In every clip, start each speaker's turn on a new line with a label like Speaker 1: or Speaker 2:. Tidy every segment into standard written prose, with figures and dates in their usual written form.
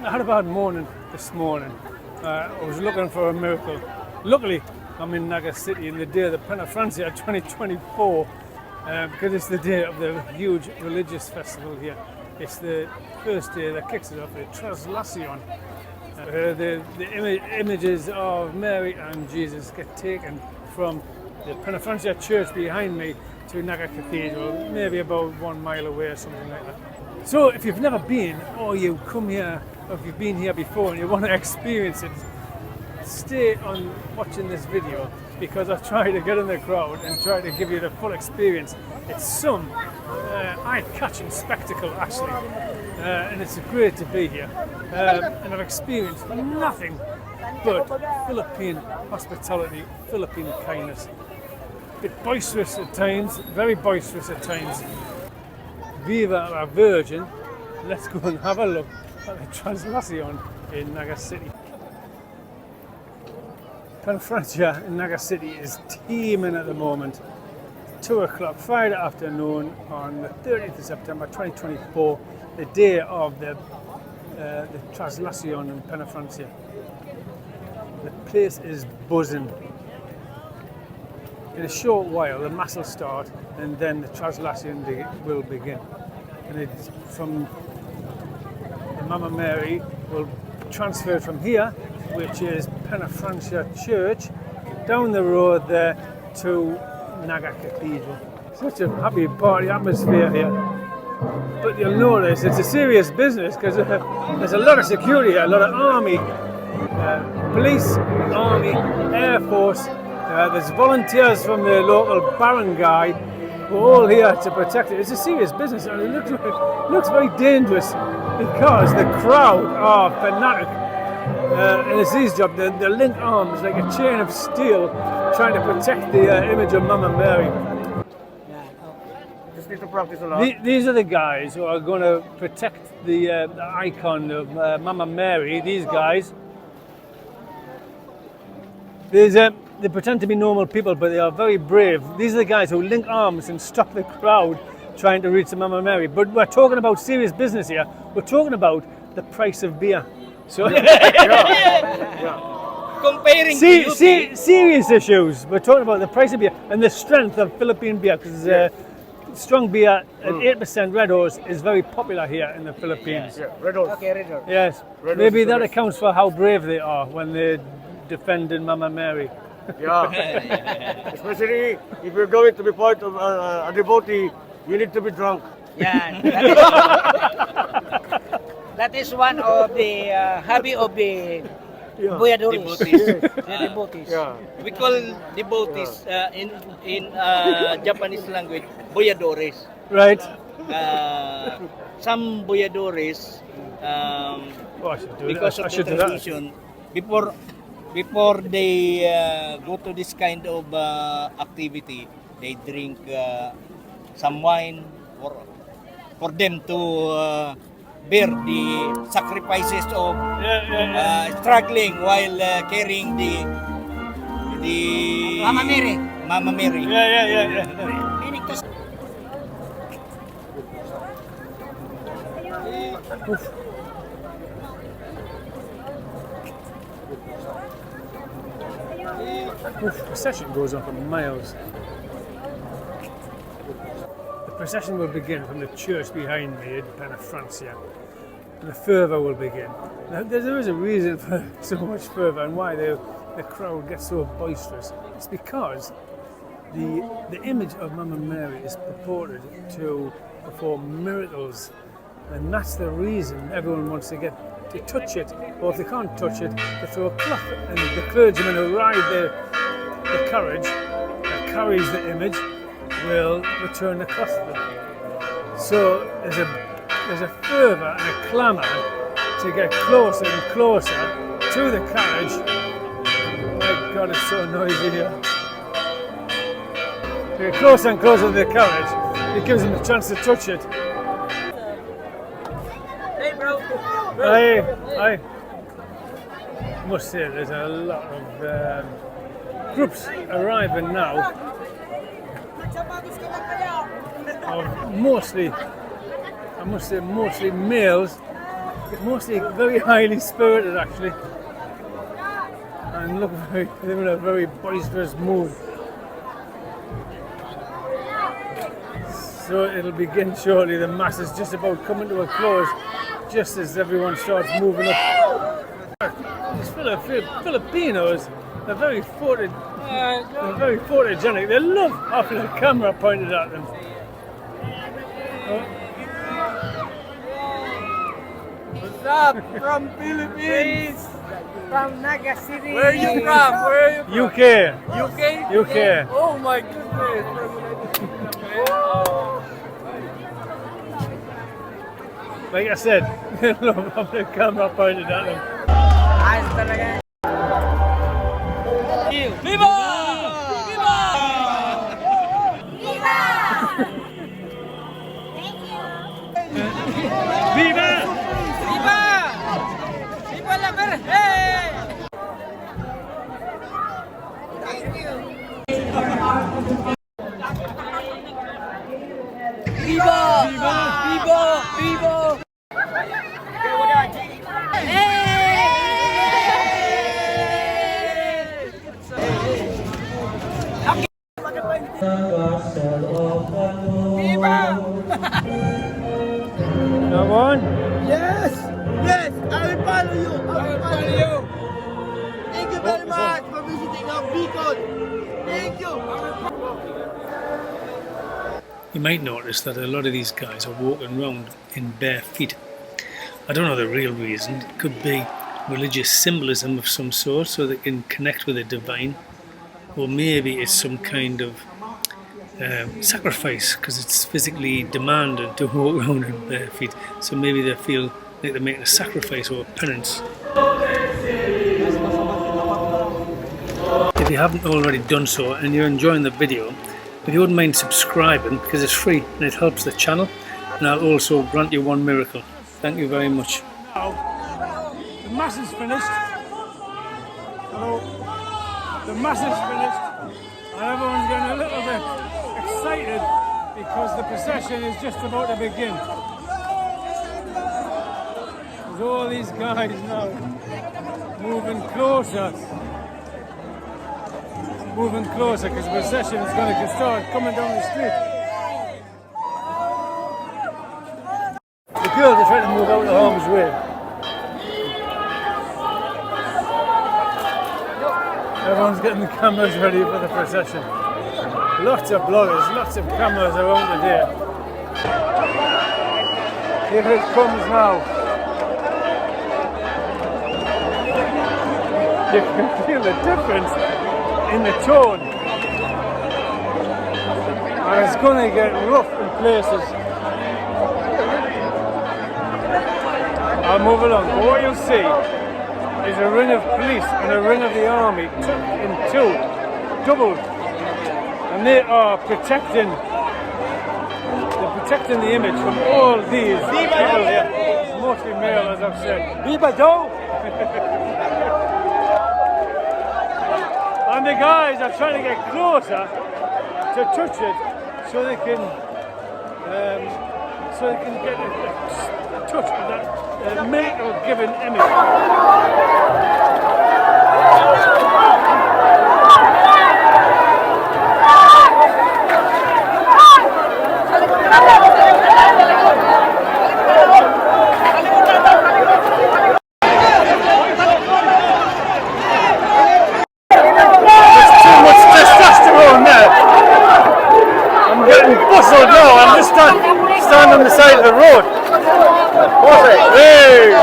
Speaker 1: I had a bad morning this morning. I was looking for a miracle. Luckily, I'm in Naga City in the day of the Penafrancia 2024 because it's the day of the huge religious festival here. It's the first day that kicks it off, the Traslacion. The images of Mary and Jesus get taken from the Penafrancia Church behind me to Naga Cathedral, maybe about 1 mile away or something like that. So if you've never been, or you come here, or if you've been here before and you want to experience it, stay on watching this video because I've tried to get in the crowd and try to give you the full experience. It's some eye-catching spectacle actually, and it's great to be here. And I've experienced nothing but Philippine hospitality, Philippine kindness. A bit boisterous at times, very boisterous at times. Viva la Virgin. Let's go and have a look at the Traslacion in Naga City. Penafrancia in Naga City is teeming at the moment. 2 o'clock Friday afternoon on the 30th of September 2024, the day of the Traslacion in Penafrancia. The place is buzzing. In a short while, the Mass will start, and then the Traslacion will begin. And it's from the Mama Mary will transfer from here, which is Penafrancia Church, down the road there to Naga Cathedral. Such a happy party atmosphere here. But you'll notice it's a serious business because there's a lot of security here, a lot of army, police, army, air force. There's volunteers from the local barangay who are all here to protect it. It's a serious business and it looks very dangerous because the crowd are fanatic. And it's his job, they link arms like a chain of steel trying to protect the image of Mama Mary.
Speaker 2: Just need to practice a lot.
Speaker 1: These are the guys who are going to protect the icon of Mama Mary, these guys. They pretend to be normal people, but they are very brave. These are the guys who link arms and stop the crowd trying to reach the Mama Mary. But we're talking about serious business here. We're talking about the price of beer. So
Speaker 3: comparing
Speaker 1: serious issues. We're talking about the price of beer and the strength of Philippine beer, because strong beer at 8% Red Horse is very popular here in the Philippines.
Speaker 2: Yeah, Red Horse.
Speaker 3: Okay, Red Horse.
Speaker 1: Yes,
Speaker 2: Red
Speaker 1: maybe
Speaker 2: Horse
Speaker 1: that accounts for how brave they are when they're defending Mama Mary.
Speaker 2: Yeah, especially if you're going to be part of a devotee, you need to be drunk.
Speaker 3: Yeah, that is one of the hobby of the boyadores.
Speaker 4: Devotees.
Speaker 3: The devotees.
Speaker 2: Yeah.
Speaker 4: We call devotees in Japanese language boyadores.
Speaker 1: Right.
Speaker 4: Some boyadores,
Speaker 1: Oh, I should do
Speaker 4: because
Speaker 1: that. I
Speaker 4: of
Speaker 1: should
Speaker 4: the
Speaker 1: do that.
Speaker 4: tradition, before they go to this kind of activity, they drink some wine for them to bear the sacrifices of struggling while carrying the
Speaker 3: Mama Mary.
Speaker 4: Mama Mary.
Speaker 1: Yeah.
Speaker 3: Meaning to
Speaker 1: Oof. The procession goes on for miles. The procession will begin from the church behind me in Penafrancia, and the fervour will begin. Now, there is a reason for so much fervour and why the crowd gets so boisterous. It's because the image of Mama Mary is purported to perform miracles, and that's the reason everyone wants to get to touch it, or if they can't touch it, they throw a cloth, and the clergyman who ride the carriage that carries the image will return the cloth to them. So there's a fervour and a clamour to get closer and closer to the carriage. My God, it's so noisy here. To get closer and closer to the carriage, it gives them a chance to touch it.
Speaker 3: Hey, bro.
Speaker 1: I must say there's a lot of groups arriving now, of mostly males mostly very highly spirited actually, and look they're in a very boisterous mood. So it'll begin shortly. The mass is just about coming to a close, just as everyone starts moving up. These Filipinos are very photogenic. They love having a camera pointed at them.
Speaker 3: What's up? From Philippines. From Naga City.
Speaker 5: Where are you from? Where are you from?
Speaker 1: UK.
Speaker 5: UK? Oh my goodness.
Speaker 1: Like I said, they love having a camera pointed at them.
Speaker 3: Ayos talaga.
Speaker 5: Viva! Viva!
Speaker 1: Viva!
Speaker 3: Viva! Viva la Virgen!
Speaker 5: Viva! Viva! Viva! Viva!
Speaker 1: Come on.
Speaker 5: Yes! Yes! I will follow you! I will follow you! Thank you very much for visiting our Bicol! Thank you!
Speaker 1: You might notice that a lot of these guys are walking around in bare feet. I don't know the real reason. It could be religious symbolism of some sort so they can connect with the divine, or maybe it's some kind of sacrifice because it's physically demanded to walk around in bare feet, so maybe they feel like they're making a sacrifice or a penance. If you haven't already done so and you're enjoying the video, if you wouldn't mind subscribing because it's free and it helps the channel, and I'll also grant you one miracle. Thank you very much. Now, the mass is finished. Hello. The mass is finished and everyone's getting a little bit excited because the procession is just about to begin. There's all these guys now moving closer because the procession is going to start coming down the street. The girls are trying to move out of harm's way. Everyone's getting the cameras ready for the procession. Lots of bloggers, lots of cameras around today. Here it comes now. You can feel the difference in the tone. And it's going to get rough in places. I'll move along. But what you'll see is a ring of police and a ring of the army tucked in two, doubled. And they are protecting the image from all these people here. It's mostly male, as I've said.
Speaker 5: Viva Joe!
Speaker 1: And the guys are trying to get closer to touch it so they can get a touch of that miracle given image. Stand on the side of the road. Hey!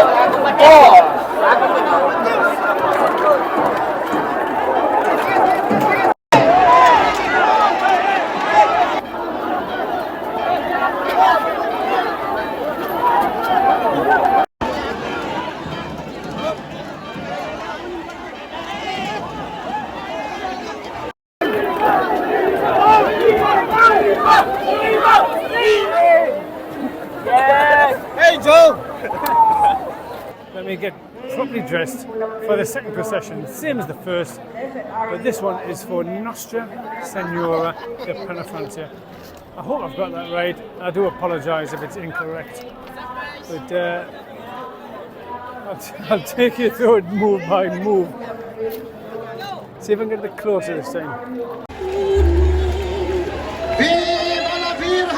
Speaker 5: Hey Joe!
Speaker 1: Let me get properly dressed for the second procession, same as the first, but this one is for Nostra Senora de Penafrancia. I hope I've got that right. I do apologise if it's incorrect, but I'll take you through it move by move. See if I can get a bit closer this time.
Speaker 6: Viva la Virgen!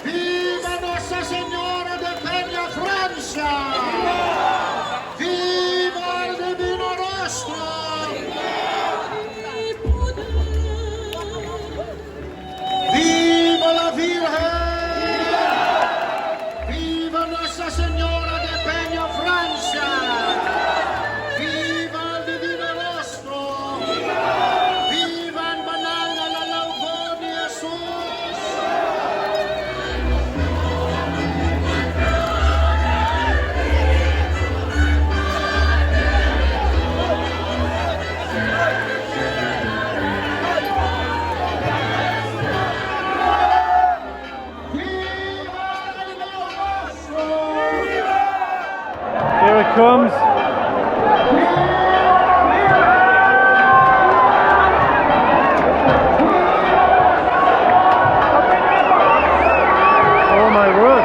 Speaker 6: Viva Nuestra Señora de Penafrancia! Viva el Divino Rostro! Viva la Virgen! Viva Nuestra Señora de Penafrancia! Viva el Divino Rostro! Viva el banal na lalaubon ni Jesus!
Speaker 1: Here it comes. Oh my word.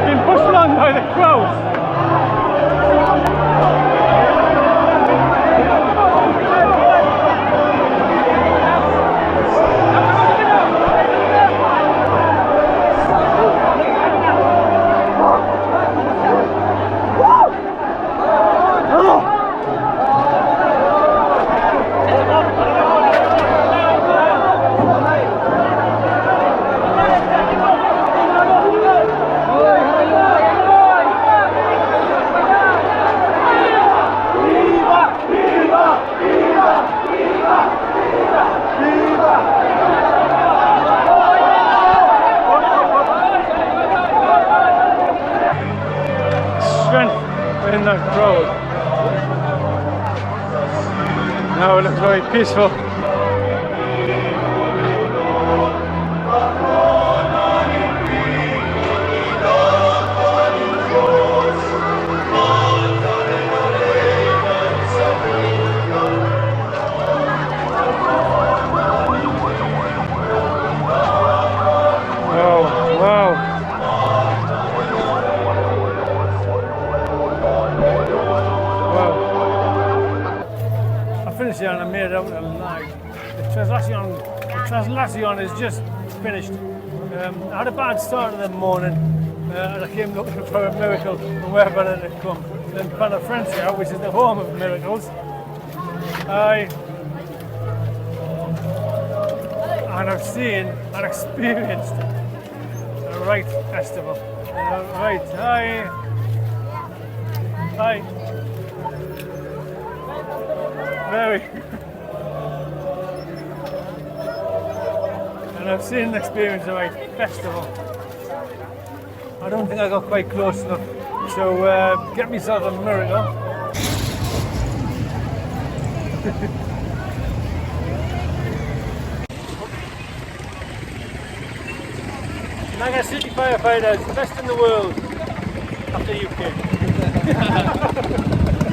Speaker 1: Been pushed along by the crowd. Strength in that crowd. Now it looks very peaceful. And I made it out alive. The Traslacion is just finished. I had a bad start of the morning and I came looking for a miracle and where better to come than Penafrancia, which is the home of miracles. And I've seen and experienced a right festival. Very. And I've seen and experienced a right festival. I don't think I got quite close enough to get myself a miracle, Naga City firefighters, best in the world after UK.